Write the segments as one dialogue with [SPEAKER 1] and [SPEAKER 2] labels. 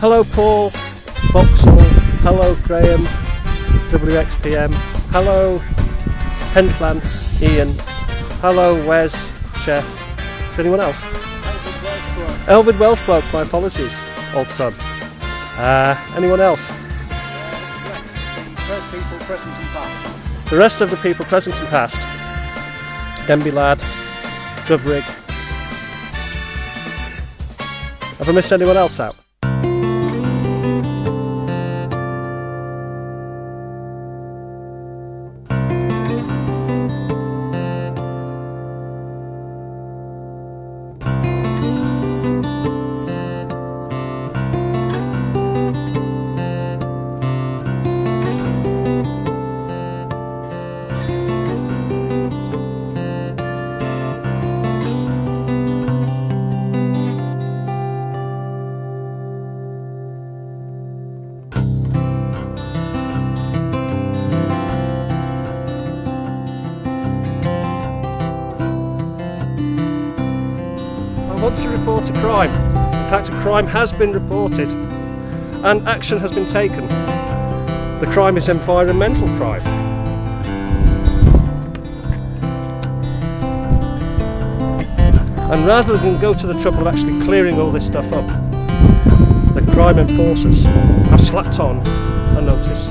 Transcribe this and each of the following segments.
[SPEAKER 1] Hello Paul, Vauxhall, hello Graham, WXPM, hello Pentland, Ian, hello Wes, Chef. Is there anyone else? Elvid Welsh bloke, my apologies, old son. Anyone else?
[SPEAKER 2] People present and past.
[SPEAKER 1] The rest of the people present and past. Denbigh lad, Dovrig. Have I missed anyone else out? I want to report a crime. In fact, a crime has been reported and action has been taken. The crime is environmental crime. And rather than go to the trouble of actually clearing all this stuff up, the crime enforcers have slapped on a notice.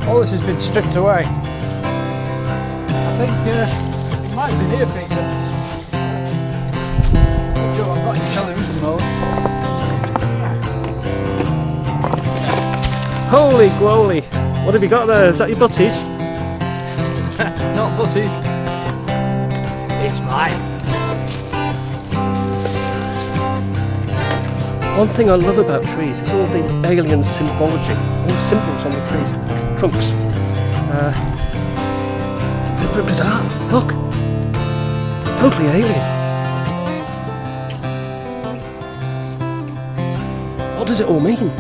[SPEAKER 2] All this has been stripped away. I think it might have been here, Peter. I've got your television mode.
[SPEAKER 1] Holy glowy! What have you got there? Is that your butties?
[SPEAKER 2] Not butties. It's mine.
[SPEAKER 1] One thing I love about trees is all the alien symbology, all the symbols on the trees, trunks. It's very bizarre. Look! Totally alien. What does it all mean?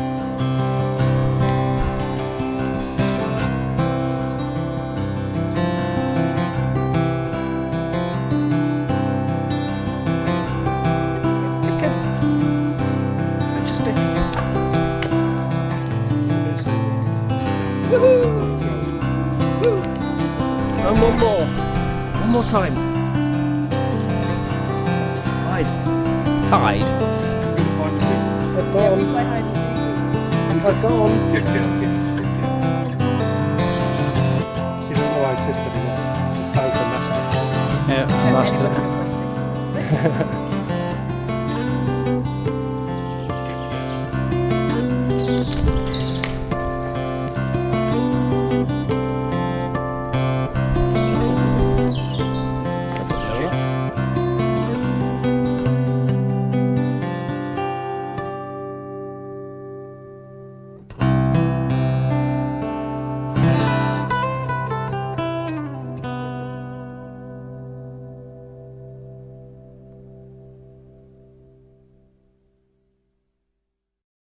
[SPEAKER 1] And one more time. Hide.
[SPEAKER 2] Hide.
[SPEAKER 1] I've gone. I've gone. She doesn't know I exist anymore. She's found her master.
[SPEAKER 2] Yeah, master.